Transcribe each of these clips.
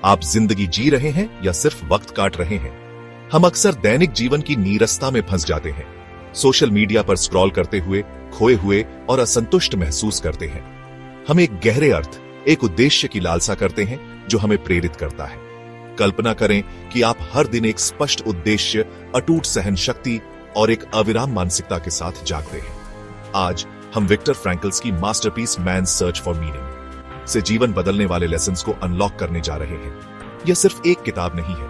आप जिंदगी जी रहे हैं या सिर्फ वक्त काट रहे हैं? हम अक्सर दैनिक जीवन की नीरसता में फंस जाते हैं, सोशल मीडिया पर स्क्रॉल करते हुए खोए हुए और असंतुष्ट महसूस करते हैं। हम एक गहरे अर्थ, एक उद्देश्य की लालसा करते हैं जो हमें प्रेरित करता है। कल्पना करें कि आप हर दिन एक स्पष्ट उद्देश्य, अटूट सहन शक्ति और एक अविराम मानसिकता के साथ जागते हैं। आज हम विक्टर फ्रैंकल्स की masterpiece man search for meaning से जीवन बदलने वाले लेसन्स को अनलॉक करने जा रहे हैं। यह सिर्फ एक किताब नहीं है,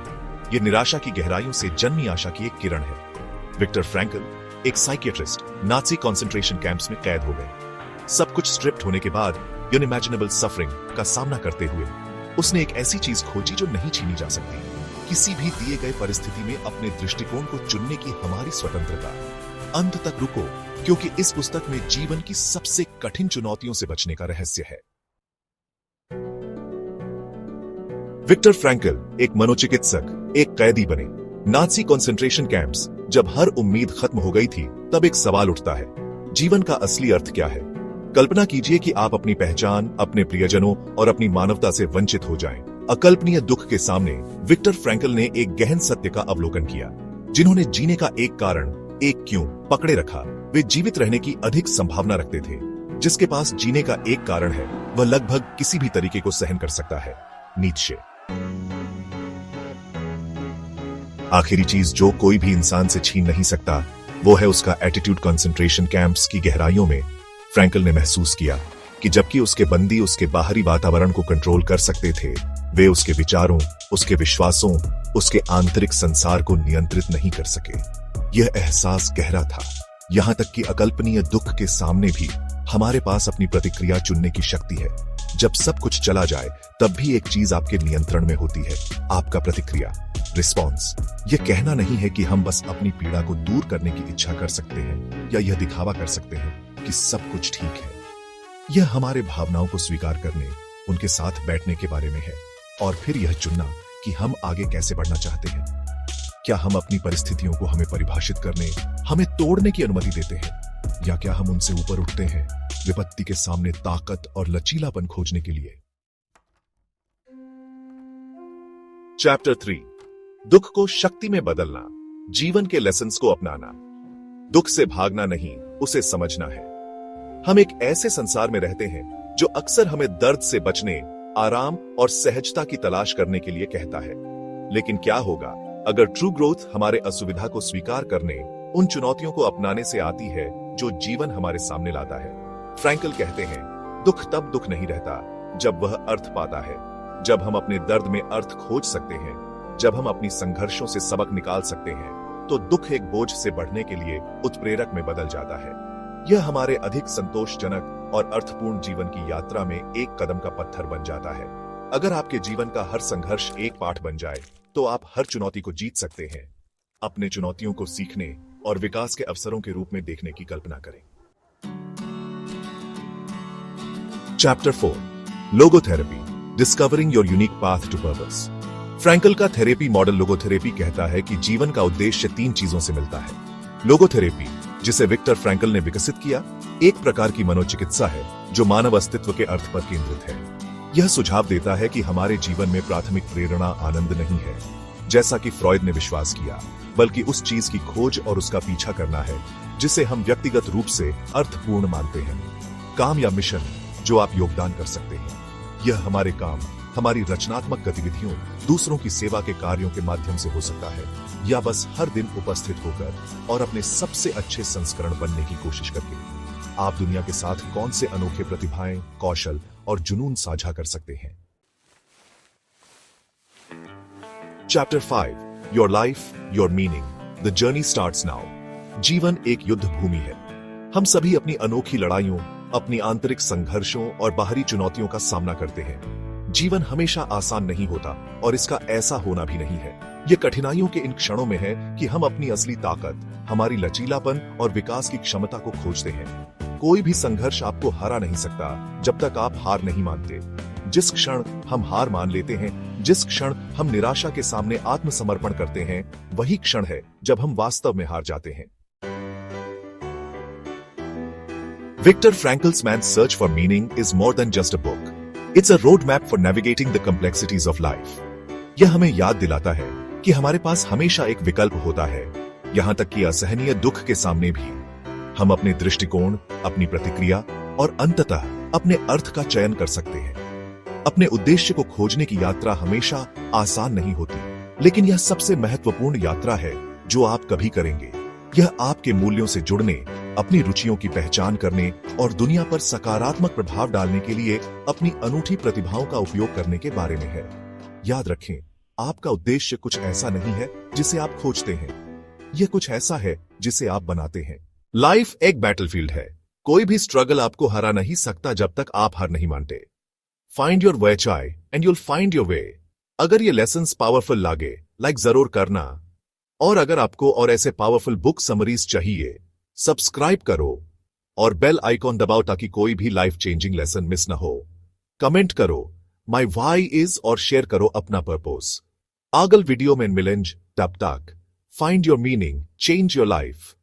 यह निराशा की गहराइयों से जन्मी आशा की एक किरण है। विक्टर फ्रैंकल, एक साइकियाट्रिस्ट, नाजी कंसंट्रेशन कैंप्स में कैद हो गए। सब कुछ स्ट्रिप्ट होने के बाद यूनिमैजिनेबल सफरिंग का सामना करते हुए उसने एक ऐसी चीज खोजी जो नहीं छीनी जा सकती। किसी भी दिए गए परिस्थिति में अपने दृष्टिकोण को चुनने की हमारी स्वतंत्रता। अंत तक रुको, क्योंकि इस पुस्तक में जीवन की सबसे कठिन चुनौतियों से बचने का रहस्य है। विक्टर फ्रैंकल एक मनोचिकित्सक, एक कैदी बने। नाजी कंसंट्रेशन कैंप्स जब हर उम्मीद खत्म हो गई थी, तब एक सवाल उठता है, जीवन का असली अर्थ क्या है? कल्पना कीजिए कि आप अपनी पहचान, अपने प्रियजनों और अपनी मानवता से वंचित हो जाएं। अकल्पनीय दुख के सामने विक्टर फ्रैंकल ने एक गहन सत्य का अवलोकन किया। जिन्होंने जीने का एक कारण, एक क्यों पकड़े रखा, वे जीवित रहने की अधिक संभावना रखते थे। जिसके पास जीने का एक कारण है, वह लगभग किसी भी तरीके को सहन कर सकता है। नीत्शे। आखिरी चीज जो कोई भी इंसान से छीन नहीं सकता, वो है उसका एटीट्यूड। कंसंट्रेशन कैंप्स की गहराइयों में फ्रैंकल ने महसूस किया कि जबकि उसके बंदी उसके बाहरी वातावरण को कंट्रोल कर सकते थे, वे उसके विचारों, उसके विश्वासों, उसके आंतरिक संसार को नियंत्रित नहीं कर सके। यह एहसास गहरा था, यहां तक कि अकल्पनीय दुख के सामने भी हमारे पास अपनी प्रतिक्रिया चुनने की शक्ति है। जब सब कुछ चला जाए, तब भी एक चीज आपके नियंत्रण में होती है, आपका प्रतिक्रिया, रिस्पॉन्स। यह कहना नहीं है कि हम बस अपनी पीड़ा को दूर करने की इच्छा कर सकते हैं या यह दिखावा कर सकते हैं कि सब कुछ ठीक है। यह हमारे भावनाओं को स्वीकार करने, उनके साथ बैठने के बारे में है, और फिर यह चुनना कि हम आगे कैसे बढ़ना चाहते हैं। क्या हम अपनी परिस्थितियों को हमें परिभाषित करने, हमें तोड़ने की अनुमति देते हैं, या क्या हम उनसे ऊपर उठते हैं, विपत्ति के सामने ताकत और लचीलापन खोजने के लिए। चैप्टर 3, दुख को शक्ति में बदलना, जीवन के लेसन्स को अपनाना। दुख से भागना नहीं, उसे समझना है। हम एक ऐसे संसार में रहते हैं जो अक्सर हमें दर्द से बचने, आराम और सहजता की तलाश करने के लिए कहता है। लेकिन क्या होगा अगर ट्रू ग्रोथ हमारे असुविधा को स्वीकार करने, उन चुनौतियों को अपनाने से आती है जो जीवन हमारे सामने लाता है? फ्रैंकल कहते हैं, दुख तब दुख नहीं रहता जब वह अर्थ पाता है। जब हम अपने दर्द में अर्थ खोज सकते हैं, जब हम अपनी संघर्षों से सबक निकाल सकते हैं, तो दुख एक बोझ से बढ़ने के लिए उत्प्रेरक में बदल जाता है। यह हमारे अधिक संतोषजनक और अर्थपूर्ण जीवन की यात्रा में एक कदम का पत्थर बन जाता है। अगर आपके जीवन का हर संघर्ष एक पाठ बन जाए, तो आप हर चुनौती को जीत सकते हैं। अपने चुनौतियों को सीखने और विकास के अवसरों के रूप में देखने की कल्पना करें। Chapter 4, logotherapy, discovering your unique path to purpose. Frankl का थेरेपी मॉडल लोगोथेरेपी कहता है कि जीवन का उद्देश्य 3 चीजों से मिलता है। लोगोथेरेपी, जिसे विक्टर फ्रैंकल ने विकसित किया, एक प्रकार की मनोचिकित्सा है जो मानव अस्तित्व के अर्थ पर केंद्रित है। यह सुझाव देता है कि हमारे जीवन में प्राथमिक प्रेरणा आनंद नहीं है, जैसा कि फ्रॉयड ने विश्वास किया, बल्कि उस चीज की खोज और उसका पीछा करना है जिसे हम व्यक्तिगत रूप से अर्थपूर्ण मानते हैं। काम या मिशन जो आप योगदान कर सकते हैं। यह हमारे काम, हमारी रचनात्मक गतिविधियों, दूसरों की सेवा के कार्यों के माध्यम से हो सकता है, या बस हर दिन उपस्थित होकर और अपने सबसे अच्छे संस्करण बनने की कोशिश करके। आप दुनिया के साथ कौन से अनोखे प्रतिभाएं, कौशल और जुनून साझा कर सकते हैं। Chapter 5, your life, your meaning, the journey starts now. जीवन एक युद्ध भूमि है। हम सभी अपनी अनोखी लड़ाइयों, अपनी आंतरिक संघर्षों और बाहरी चुनौतियों का सामना करते हैं। जीवन हमेशा आसान नहीं होता, और इसका ऐसा होना भी नहीं है। यह कठिनाइयों के इन क्षणों में है कि हम अपनी असली ताकत, हमारी लचीलापन और विकास की क्षमता को खोजते हैं। कोई भी संघर्ष आपको हरा नहीं सकता जब तक आप हार नहीं मानते। जिस क्षण हम हार मान लेते हैं, जिस क्षण हम निराशा के सामने आत्मसमर्पण करते हैं, वही क्षण है जब हम वास्तव में हार जाते हैं। Viktor Frankl's Man's Search for Meaning is more than just a book. It's a road map for navigating the complexities of life. यह हमें याद दिलाता है कि हमारे पास हमेशा एक विकल्प होता है, यहां तक कि असहनीय दुख के सामने भी। हम अपने दृष्टिकोण, अपनी प्रतिक्रिया और अंततः अपने अर्थ का चयन कर सकते हैं। अपने उद्देश्य को खोजने की यात्रा हमेशा आसान नहीं होती, लेकिन यह सबसे महत्वपूर्ण यात्रा है जो आप कभी करेंगे। यह आपके मूल्यों से जुड़ने, अपनी रुचियों की पहचान करने और दुनिया पर सकारात्मक प्रभाव डालने के लिए अपनी अनूठी प्रतिभाओं का उपयोग करने के बारे में है। याद रखें, आपका उद्देश्य कुछ ऐसा नहीं है जिसे आप खोजते हैं, यह कुछ ऐसा है जिसे आप बनाते हैं। लाइफ एक बैटलफील्ड है। कोई भी स्ट्रगल आपको हरा नहीं सकता जब तक आप हार नहीं मानते। फाइंड योर वे चाय and you'll find your way. अगर ये लेसन्स पावरफुल लागे, लाइक जरूर करना। और अगर आपको और ऐसे पावरफुल बुक समरीज चाहिए, सब्सक्राइब करो और बेल आइकॉन दबाओ ताकि कोई भी लाइफ चेंजिंग लेसन मिस ना हो। कमेंट करो माई वाई इज और शेयर करो अपना पर्पस। अगल वीडियो में मिलेंगे, तब तक find your meaning, change your life.